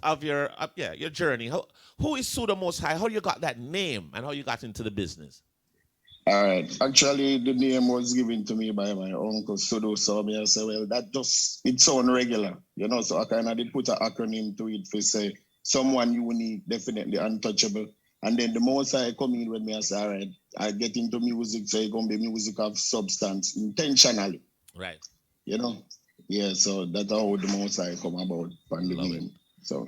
of your journey. Who is Suda Most High? How you got that name and how you got into the business? All right. Actually, the name was given to me by my uncle Sudo. So me I say, well, that just it sound regular, So I kind of did put an acronym to it for say someone unique, definitely untouchable. And then the most I come in when me I say, all right, I get into music, so it's gonna be music of substance intentionally, Right. you know. Yeah, so that's how the most I come about from the Love it. name. So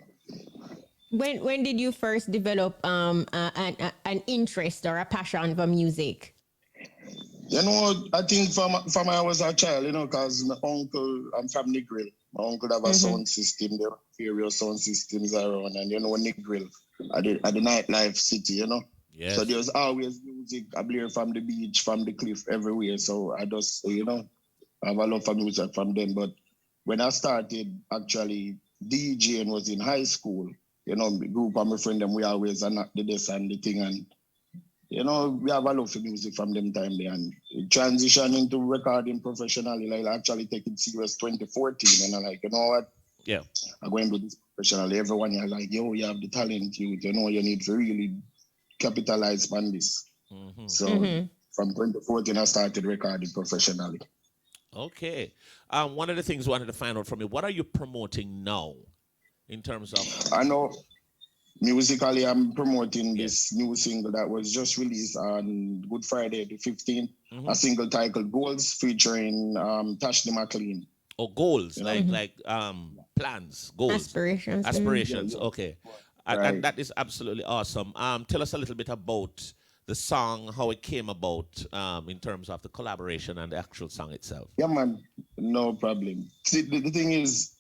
When did you first develop an interest or a passion for music? I think from I was a child, because my uncle, I'm from Negril. My uncle have a Mm-hmm. sound system, there are various sound systems around, and Negril at the nightlife city, So Yes. there's always music, I believe, from the beach, from the cliff, everywhere. So I just, have a love for music from them. But when I started actually DJing was in high school, the group of my friend, them, we always knock the desk and the thing, and we have a love for music from them time there and transition into recording professionally, like actually take it serious 2014. And I'm like, you know what? Yeah. I'm going to do this professionally. Everyone you're like, yo, you have the talent, you need to really capitalize on this. Hmm. So Mm-hmm. from 2014 I started recording professionally. Okay. One of the things I wanted to find out from you, what are you promoting now in terms of I know musically I'm promoting yes. this new single that was just released on Good Friday the 15th, Hmm. a single titled Goals featuring Tashley McLean. Or goals, You know, Mm-hmm. plans, goals, Aspirations. Mm. yeah, aspirations. yeah, Okay. And right. that is absolutely awesome. Tell us a little bit about the song, how it came about, in terms of the collaboration and the actual song itself. Yeah, man, no problem. See, the thing is,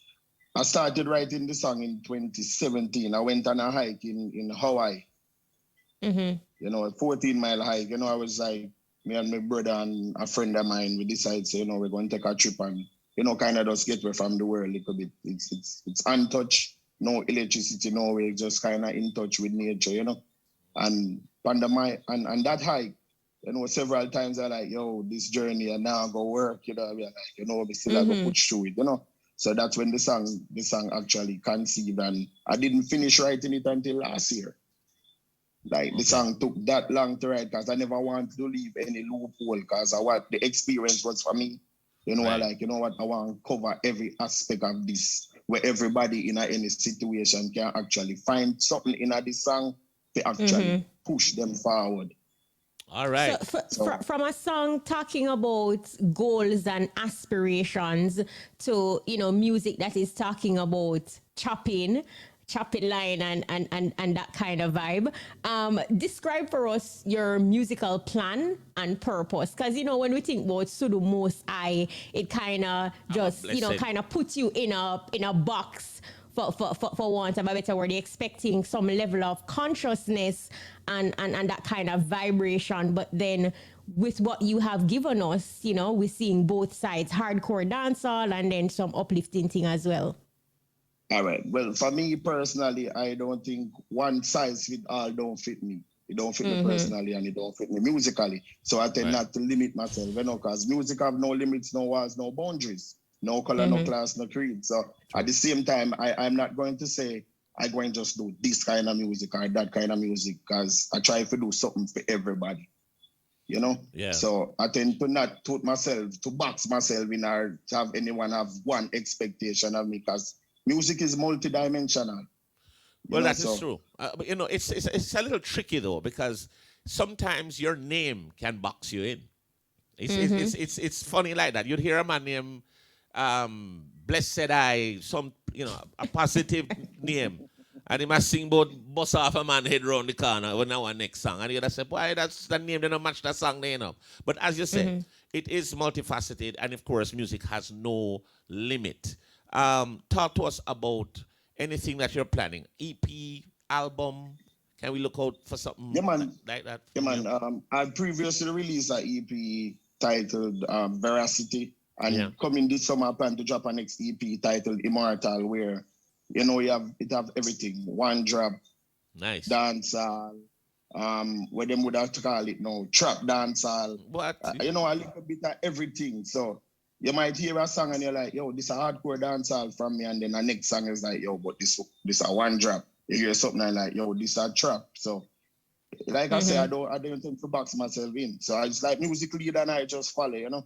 I started writing the song in 2017. I went on a hike in Hawaii, Mm-hmm. a 14-mile hike. I was like, me and my brother and a friend of mine, we decided, say, we're going to take a trip and, kind of just get away from the world a little bit. It's untouched, no electricity, no way, just kind of in touch with nature. And and that hike, several times I like, yo, this journey and now I go work, I be like, we still I go Mm-hmm. push through it. So that's when the song actually conceived, and I didn't finish writing it until last year. Like the Okay. song took that long to write because I never wanted to leave any loophole because I what the experience was for me. I Right. like, what, I want to cover every aspect of this where everybody in any situation can actually find something in this song to actually Mm-hmm. push them forward. All So, right. So from a song talking about goals and aspirations to music that is talking about chopping line and that kind of vibe. Describe for us your musical plan and purpose, because when we think about Sudu Mos-I, it kind of I'm a just blessed. kind of puts you in a box for want of a better word, expecting some level of consciousness and that kind of vibration. But then with what you have given us, we're seeing both sides, hardcore dancehall and then some uplifting thing as well. all right. Well, for me personally, I don't think one size fit all don't fit me. It don't fit me Mm-hmm. personally and it don't fit me musically. So I tend Right. not to limit myself, because music have no limits, no walls, no boundaries, no color, no Mm-hmm. class, no creed. So at True. the same time, I'm not going to say I'm going to just do this kind of music or that kind of music because I try to do something for everybody, you know? Yeah. So I tend to not put myself, to box myself in or to have anyone have one expectation of me because music is multidimensional, Well, that is so true. But it's a little tricky though because sometimes your name can box you in. Mm-hmm. It's funny like that. You'd hear a man named Blessed I, some a positive name, and he must sing about bust off a man head round the corner when our next song, and you'd say, "Why that's the name? They don't match that song, there. But as you said, Mm-hmm. it is multifaceted, and of course, music has no limit. Talk to us about anything that you're planning, EP, album. Can we look out for yeah something man, like that yeah from man. you? I previously released an EP titled Veracity, Yeah, and coming this summer I plan to drop a next EP titled Immortal, where it have everything, one drop, nice. dancehall, where them would have to call it now, trap dancehall, What? a little bit of everything. So You might hear a song and you're like, yo, this is a hardcore dancehall from me, and then the next song is like, yo, but this a one drop. You hear something and like, yo, this a trap. So like I say, I don't think to box myself in. So I just like music lead and I just follow, you know.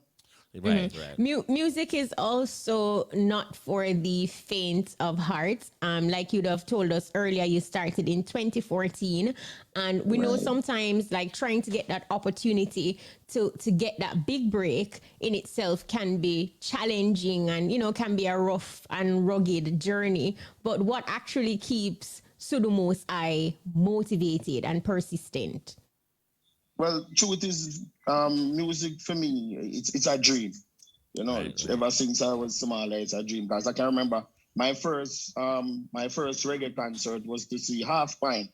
Right. Music is also not for the faint of heart. Like you'd have told us earlier, you started in 2014, and we know sometimes like trying to get that opportunity to get that big break in itself can be challenging and can be a rough and rugged journey. But what actually keeps Sudu Mos-I motivated and persistent? Well, truth is, music for me, it's a dream. You know, ever since I was smaller, it's a dream. Because I can remember my first reggae concert was to see Half Pint.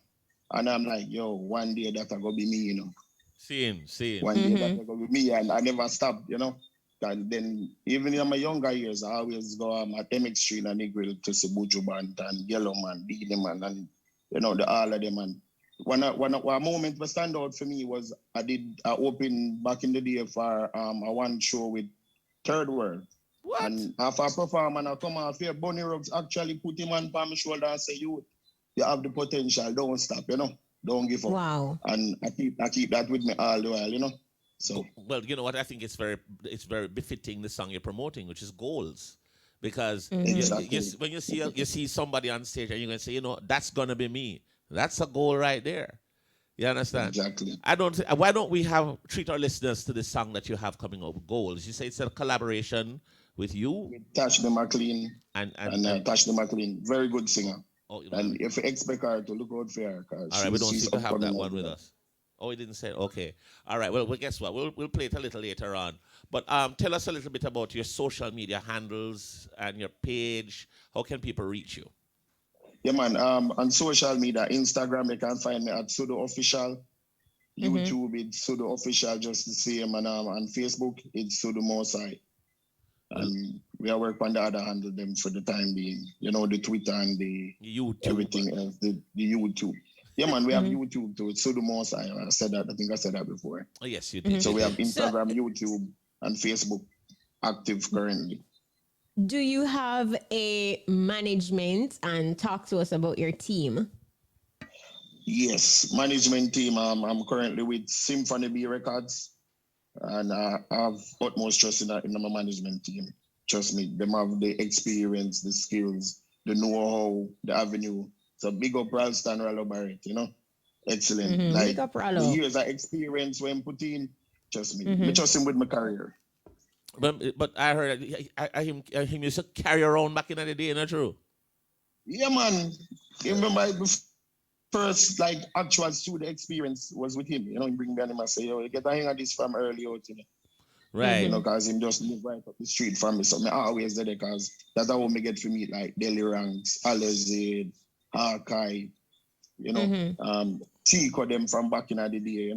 And I'm like, yo, one day that's gonna be me, you know. Same. One day that's gonna be me, and I never stopped, you know. And then even in my younger years, I always go at MX Street and Negril to see Buju Band and Yellow Man, Beanie Man, and all of them. And one moment that stand out for me was I opened back in the day for a one show with Third World. What? And after I perform and I come off here, Bunny Ruggs actually put him on my shoulder and say, you have the potential, don't stop, you know. Don't give up. Wow. And I keep that with me all the while, you know. So well, you know what? I think it's very befitting the song you're promoting, which is Goals, because when you see somebody on stage and you're gonna say, that's gonna be me. That's a goal right there. You understand? Exactly. Why don't we treat our listeners to the song that you have coming up, Goals? You say it's a collaboration with you, with Tash the McLean and Tash the McLean, very good singer. Oh, and if you expect her to look out for her, all right, we don't seem to have that one with us. Oh, he didn't say it? Okay. All right. Well, guess what? We'll play it a little later on. But tell us a little bit about your social media handles and your page. How can people reach you? Yeah, man. On social media, Instagram, you can find me at Sudu Official. YouTube, it's Sudu Official, just the same. And on Facebook, it's Sudu Mos-I. And we are working on the other handle them for the time being. The Twitter and the YouTube, everything else, the YouTube. Yeah, man, we have YouTube too. It's Sudu Mos-I. I said that. I think I said that before. Oh, yes, you did. So we have Instagram, YouTube, and Facebook active currently. Do you have a management, and talk to us about your team? Yes, management team. I'm currently with Symphony B Records, and I have utmost trust in my management team. Trust me, them have the experience, the skills, the know-how, the avenue. So big up Ralston Rallo Barrett, excellent. Like big up Rallo. The years of experience when put in, trust me. I trust him with my career. But I heard him used to carry around back in the day, not true? Yeah, man. You remember first actual studio experience was with him. He bring me and him and say, yo, you get a hang of this from early out, Right. Because him just live right up the street from me. So I always there because that's how me get to meet like Deli Ranks, Alizade, Hawkeye, Chico them from back in the day,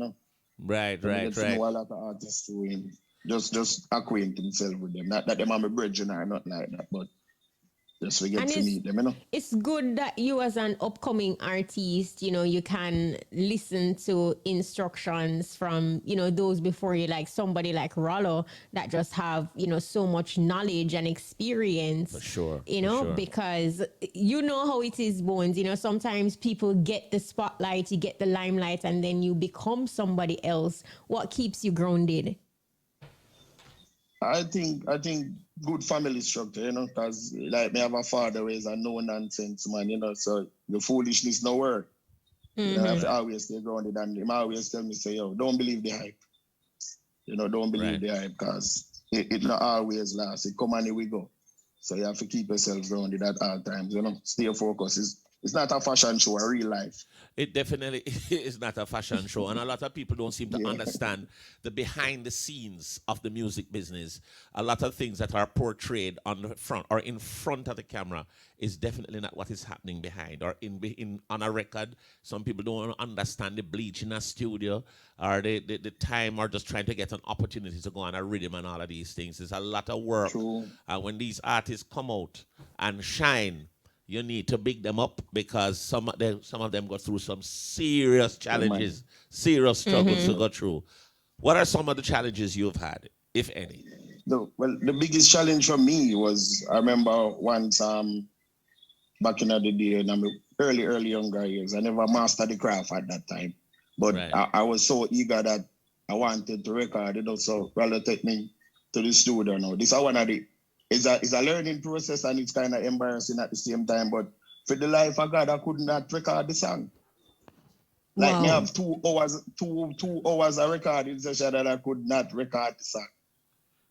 Right. To know a lot of artists to him. Just acquaint himself with them. Not that them are my brethren or not like that, but just we get to meet them, It's good that you as an upcoming artist, you can listen to instructions from, those before you, like somebody like Rollo that just have, so much knowledge and experience. For sure. Because you know how it is, Bones. Sometimes people get the spotlight, you get the limelight, and then you become somebody else. What keeps you grounded? I think good family structure, because like me have a father who is a no nonsense man, so the foolishness no work. I have to always stay grounded, and him always tell me, say, yo, don't believe the hype. Don't believe the hype, because it not always lasts. It come and we go. So you have to keep yourself grounded at all times, stay focused. It's not a fashion show, a real life. It definitely is not a fashion show. And a lot of people don't seem to understand the behind the scenes of the music business. A lot of things that are portrayed on the front or in front of the camera is definitely not what is happening behind. Or on a record, some people don't understand the bleach in a studio or the time or just trying to get an opportunity to go on a rhythm and all of these things. It's a lot of work. True. And when these artists come out and shine, you need to big them up because some of them go through some serious challenges, serious struggles to go through. What are some of the challenges you've had, if any? The biggest challenge for me was I remember once back in the day in my early younger years. I never mastered the craft at that time. But Right. I was so eager that I wanted to record it. So rather take me to the studio now. This is one of the it's a learning process and it's kind of embarrassing at the same time. But for the life of God, I could not record the song. Like me Wow. have 2 hours, 2 hours of recording session that I could not record the song.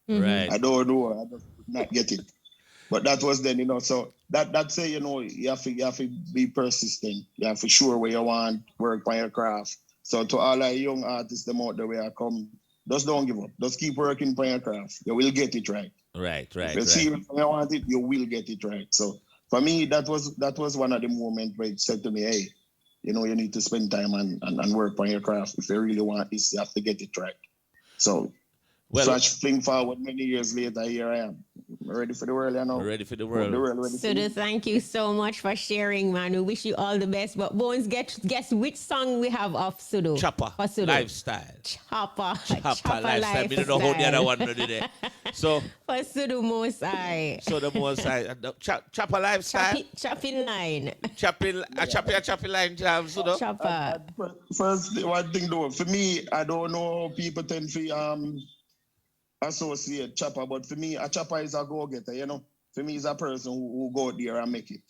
Right. I don't know. I just could not get it. But that was then, so that say, you have to be persistent. You have to sure where you want, work on your craft. So to all our young artists, them out there where I come, just don't give up. Just keep working on your craft. You will get it right. Right. If you see when you want it, you will get it right. So for me, that was one of the moments where it said to me, hey, you need to spend time and work on your craft. If you really want this, you have to get it right. So fling forward many years later, here I am. Ready for the world, Ready for the world. Sudu, thank you so much for sharing, man. We wish you all the best. But Bones, guess which song we have off Sudu? Chopper. For Sudu. Lifestyle. Chopper Lifestyle. We don't know how the other one did it. So for Sudu Mos-I. So the Mos-I. Chopper Lifestyle. Chopping line. Chopping line, Sudu. Chopper. First, one thing though, for me, I don't know how people tend to associate chopper, but for me, a chopper is a go-getter, For me, he's a person who go out there and make it.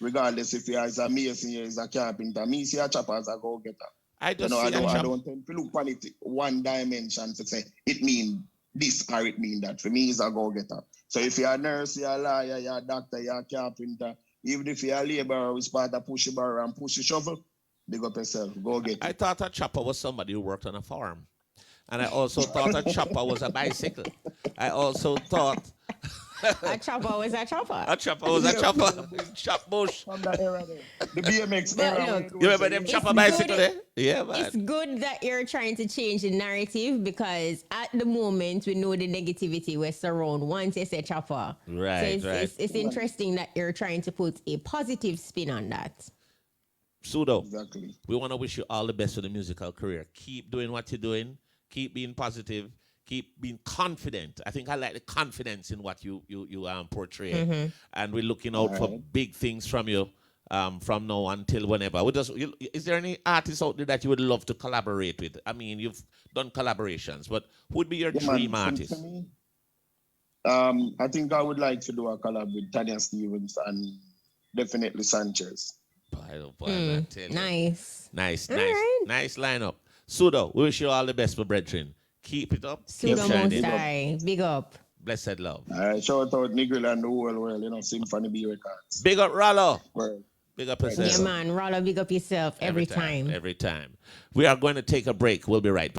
Regardless if he is a mason, he is a carpenter. Me see a chopper as a go-getter. I I don't tend to look on it one dimension to say it means this or it means that. For me, he's a go-getter. So if you're a nurse, you're a lawyer, you're a doctor, you're a carpenter, even if you're a laborer who's part of push a barrow and push a shovel, big up yourself, go get it. I thought a chopper was somebody who worked on a farm. And I also thought a chopper was a bicycle. I also thought a chopper was a chopper. A chopper was a chopper. Chop bush. From that era there. The BMX era. Look, You remember them chopper bicycle there? Yeah, man. It's good that you're trying to change the narrative because at the moment we know the negativity was around once you say chopper. Right, so it's interesting that you're trying to put a positive spin on that. Sudu, Exactly. we want to wish you all the best for the musical career. Keep doing what you're doing. Keep being positive. Keep being confident. I think I like the confidence in what you portray. And we're looking out for big things from you from now until whenever. Is there any artists out there that you would love to collaborate with? I mean, you've done collaborations, but who would be your dream artist? For me, I think I would like to do a collab with Tanya Stevens and definitely Sanchez. Boy, man, tell you. Nice. Nice right. lineup. Sudu, we wish you all the best for brethren. Keep it up. Keep Sudu shining. Mos-I. Big up. Blessed love. Shout out Nigel and the whole world, Symphony B Records. Big up Rollo. Well, Big up yourself. Yeah, man. Rolla, big up yourself every time. Every time. We are going to take a break. We'll be right back.